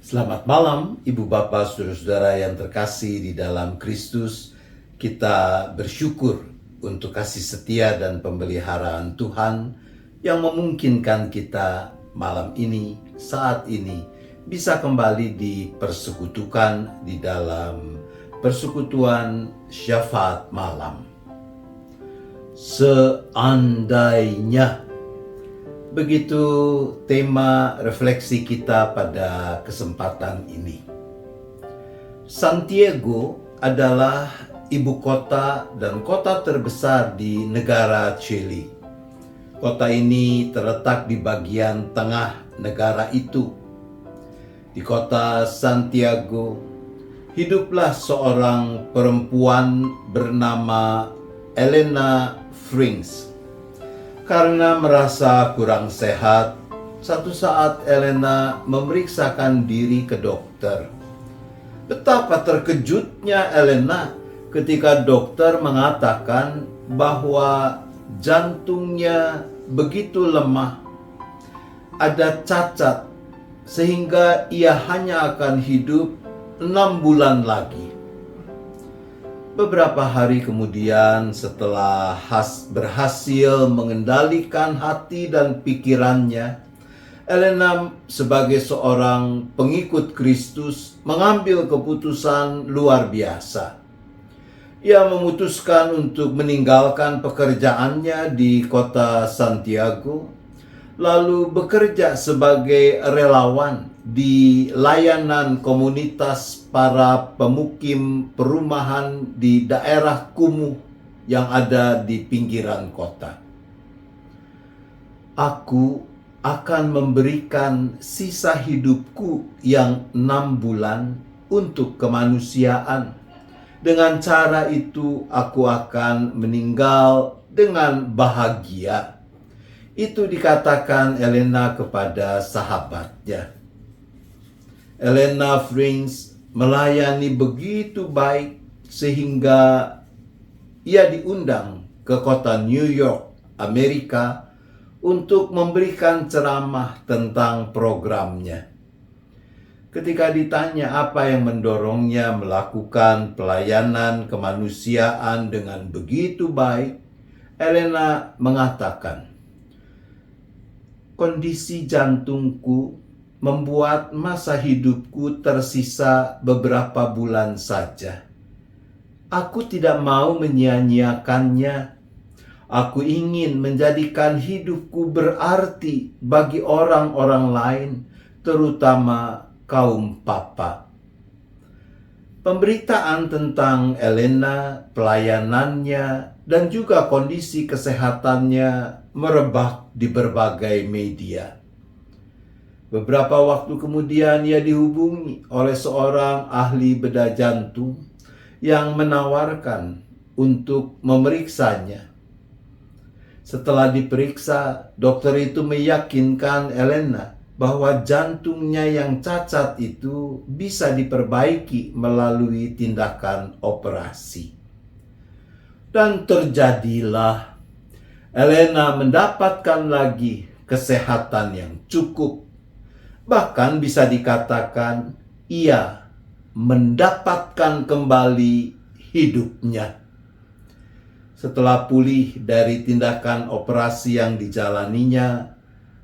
Selamat malam, Ibu Bapak, Saudara-saudara yang terkasih di dalam Kristus. Kita bersyukur untuk kasih setia dan pemeliharaan Tuhan yang memungkinkan kita malam ini, saat ini, bisa kembali dipersekutukan di dalam persekutuan syafaat malam. Seandainya, begitu tema refleksi kita pada kesempatan ini. Santiago adalah ibu kota dan kota terbesar di negara Chili. Kota ini terletak di bagian tengah negara itu. Di kota Santiago, hiduplah seorang perempuan bernama Elena Frings. Karena merasa kurang sehat, satu saat Elena memeriksakan diri ke dokter. Betapa terkejutnya Elena ketika dokter mengatakan bahwa jantungnya begitu lemah, ada cacat, sehingga ia hanya akan hidup 6 bulan lagi. Beberapa hari kemudian, setelah berhasil mengendalikan hati dan pikirannya, Elena sebagai seorang pengikut Kristus mengambil keputusan luar biasa. Ia memutuskan untuk meninggalkan pekerjaannya di kota Santiago, lalu bekerja sebagai relawan di layanan komunitas para pemukim perumahan di daerah kumuh yang ada di pinggiran kota. Aku akan memberikan sisa hidupku yang 6 bulan untuk kemanusiaan. Dengan cara itu aku akan meninggal dengan bahagia. Itu dikatakan Elena kepada sahabatnya. Elena Frings melayani begitu baik sehingga ia diundang ke kota New York, Amerika, untuk memberikan ceramah tentang programnya. Ketika ditanya apa yang mendorongnya melakukan pelayanan kemanusiaan dengan begitu baik, Elena mengatakan, "Kondisi jantungku membuat masa hidupku tersisa beberapa bulan saja. Aku tidak mau menyia-nyiakannya. Aku ingin menjadikan hidupku berarti bagi orang-orang lain, terutama kaum papa." Pemberitaan tentang Elena, pelayanannya, dan juga kondisi kesehatannya merebak di berbagai media. Beberapa waktu kemudian ia dihubungi oleh seorang ahli bedah jantung yang menawarkan untuk memeriksanya. Setelah diperiksa, dokter itu meyakinkan Elena bahwa jantungnya yang cacat itu bisa diperbaiki melalui tindakan operasi. Dan terjadilah, Elena mendapatkan lagi kesehatan yang cukup. Bahkan bisa dikatakan ia mendapatkan kembali hidupnya. Setelah pulih dari tindakan operasi yang dijalaninya,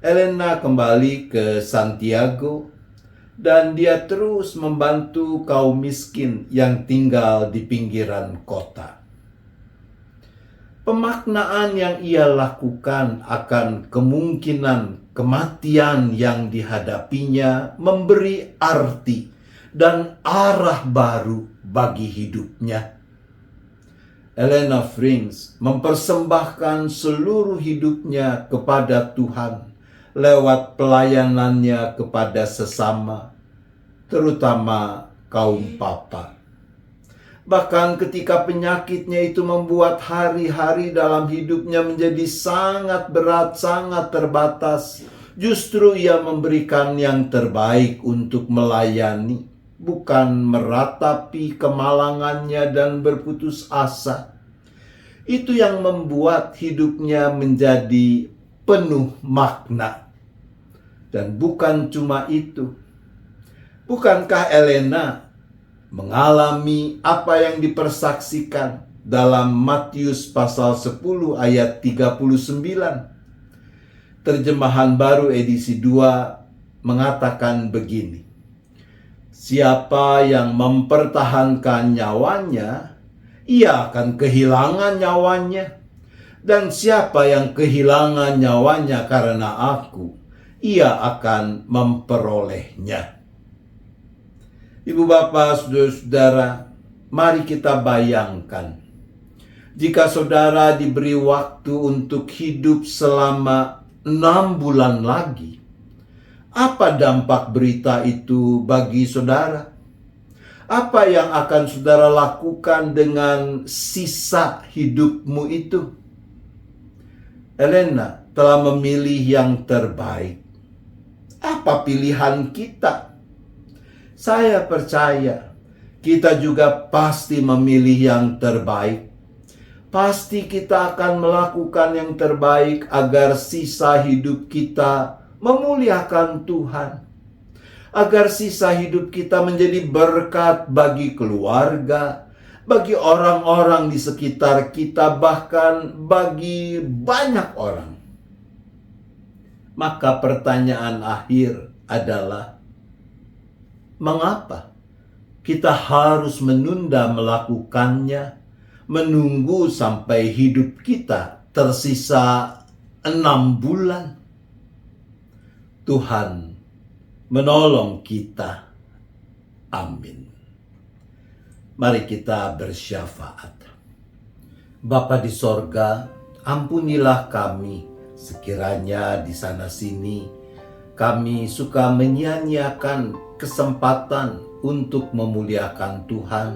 Elena kembali ke Santiago dan dia terus membantu kaum miskin yang tinggal di pinggiran kota. Pemaknaan yang ia lakukan akan kemungkinan kematian yang dihadapinya memberi arti dan arah baru bagi hidupnya. Elena Frings mempersembahkan seluruh hidupnya kepada Tuhan lewat pelayanannya kepada sesama, terutama kaum papa. Bahkan ketika penyakitnya itu membuat hari-hari dalam hidupnya menjadi sangat berat, sangat terbatas, justru ia memberikan yang terbaik untuk melayani, bukan meratapi kemalangannya dan berputus asa. Itu yang membuat hidupnya menjadi penuh makna. Dan bukan cuma itu, Bukankah Elena mengalami apa yang dipersaksikan dalam Matius pasal 10 ayat 39? Terjemahan baru edisi 2 mengatakan begini: siapa yang mempertahankan nyawanya, ia akan kehilangan nyawanya. Dan siapa yang kehilangan nyawanya karena aku, ia akan memperolehnya. Ibu bapak, saudara-saudara, mari kita bayangkan, jika saudara diberi waktu untuk hidup selama 6 bulan lagi, apa dampak berita itu bagi saudara? Apa yang akan saudara lakukan dengan sisa hidupmu itu? Elena telah memilih yang terbaik. Apa pilihan kita? Saya percaya kita juga pasti memilih yang terbaik. Pasti kita akan melakukan yang terbaik agar sisa hidup kita memuliakan Tuhan. Agar sisa hidup kita menjadi berkat bagi keluarga, bagi orang-orang di sekitar kita, bahkan bagi banyak orang. Maka pertanyaan akhir adalah, mengapa kita harus menunda melakukannya? Menunggu sampai hidup kita tersisa 6 bulan. Tuhan menolong kita. Amin. Mari kita bersyafaat. Bapa di sorga, ampunilah kami sekiranya di sana sini kami suka menyia-nyiakan kesempatan untuk memuliakan Tuhan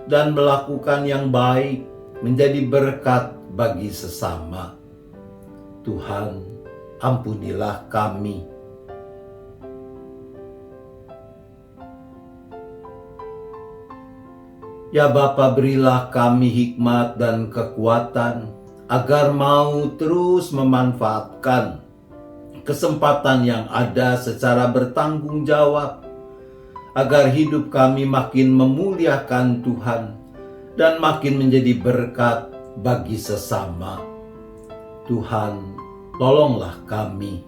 dan melakukan yang baik, menjadi berkat bagi sesama. Tuhan, ampunilah kami. Ya Bapa, berilah kami hikmat dan kekuatan agar mau terus memanfaatkan kesempatan yang ada secara bertanggung jawab, agar hidup kami makin memuliakan Tuhan dan makin menjadi berkat bagi sesama. Tuhan, tolonglah kami.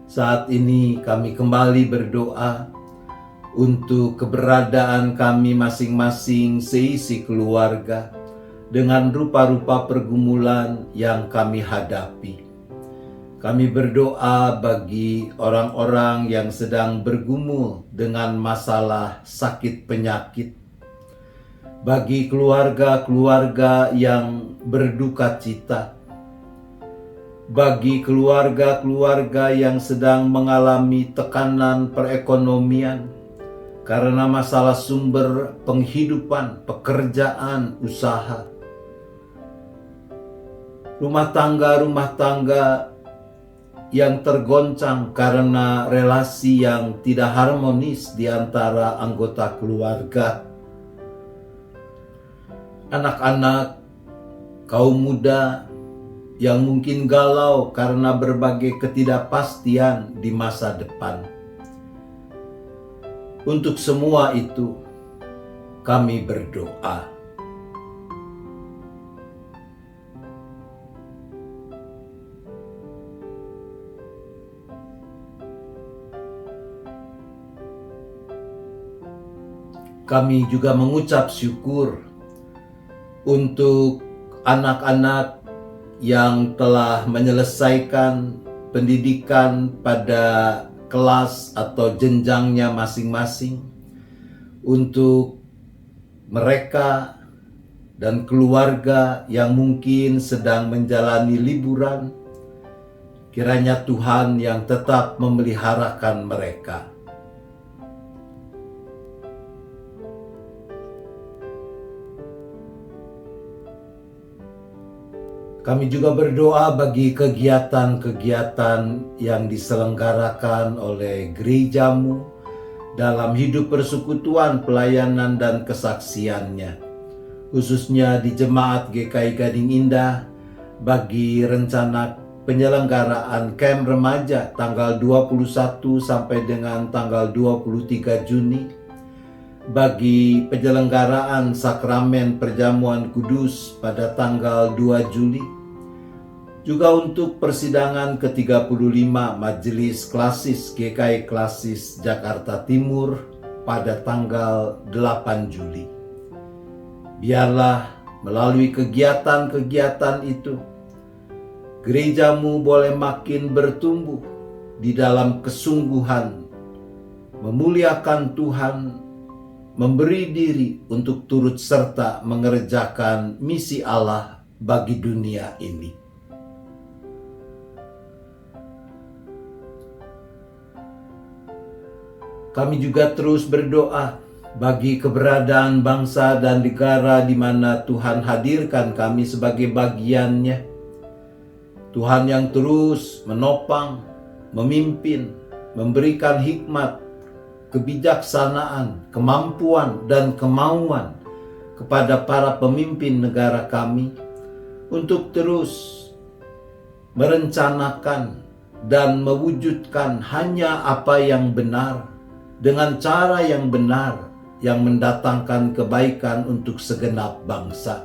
Saat ini kami kembali berdoa untuk keberadaan kami masing-masing seisi keluarga, dengan rupa-rupa pergumulan yang kami hadapi. Kami berdoa bagi orang-orang yang sedang bergumul dengan masalah sakit penyakit, bagi keluarga-keluarga yang berduka cita, bagi keluarga-keluarga yang sedang mengalami tekanan perekonomian karena masalah sumber penghidupan, pekerjaan, usaha. Rumah tangga yang tergoncang karena relasi yang tidak harmonis di antara anggota keluarga. Anak-anak, kaum muda yang mungkin galau karena berbagai ketidakpastian di masa depan. Untuk semua itu, kami berdoa. Kami juga mengucap syukur untuk anak-anak yang telah menyelesaikan pendidikan pada kelas atau jenjangnya masing-masing. Untuk mereka dan keluarga yang mungkin sedang menjalani liburan, kiranya Tuhan yang tetap memeliharakan mereka. Kami juga berdoa bagi kegiatan-kegiatan yang diselenggarakan oleh gerejamu dalam hidup persekutuan, pelayanan, dan kesaksiannya. Khususnya di Jemaat GKI Gading Indah bagi rencana penyelenggaraan camp remaja tanggal 21 sampai dengan tanggal 23 Juni, bagi penyelenggaraan sakramen perjamuan kudus pada tanggal 2 Juli, juga untuk persidangan ke-35 Majelis Klasis GKI Klasis Jakarta Timur pada tanggal 8 Juli. Biarlah melalui kegiatan-kegiatan itu, gerejamu boleh makin bertumbuh di dalam kesungguhan, memuliakan Tuhan, memberi diri untuk turut serta mengerjakan misi Allah bagi dunia ini. Kami juga terus berdoa bagi keberadaan bangsa dan negara di mana Tuhan hadirkan kami sebagai bagiannya. Tuhan yang terus menopang, memimpin, memberikan hikmat, kebijaksanaan, kemampuan, dan kemauan kepada para pemimpin negara kami untuk terus merencanakan dan mewujudkan hanya apa yang benar dengan cara yang benar yang mendatangkan kebaikan untuk segenap bangsa.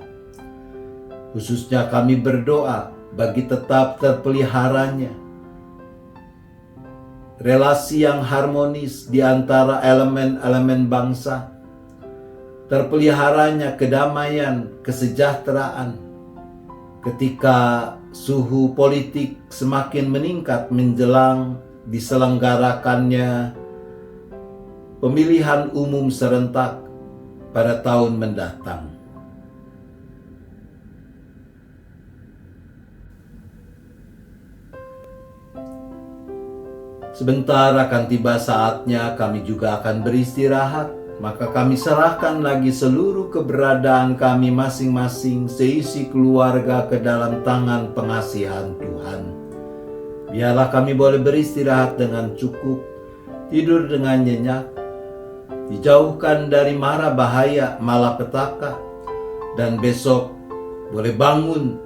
Khususnya kami berdoa bagi tetap terpeliharanya relasi yang harmonis di antara elemen-elemen bangsa, terpeliharanya kedamaian, kesejahteraan ketika suhu politik semakin meningkat menjelang diselenggarakannya pemilihan umum serentak pada tahun mendatang. Sebentar akan tiba saatnya kami juga akan beristirahat, maka kami serahkan lagi seluruh keberadaan kami masing-masing seisi keluarga ke dalam tangan pengasihan Tuhan. Biarlah kami boleh beristirahat dengan cukup, tidur dengan nyenyak, dijauhkan dari mara bahaya malapetaka, dan besok boleh bangun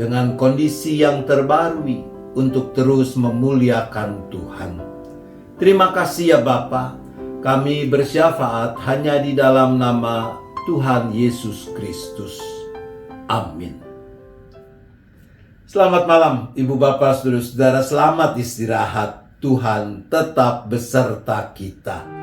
dengan kondisi yang terbarui untuk terus memuliakan Tuhan. Terima kasih ya Bapa, kami bersyafaat hanya di dalam nama Tuhan Yesus Kristus. Amin. Selamat malam Ibu Bapak Saudara-saudara, selamat istirahat. Tuhan tetap beserta kita.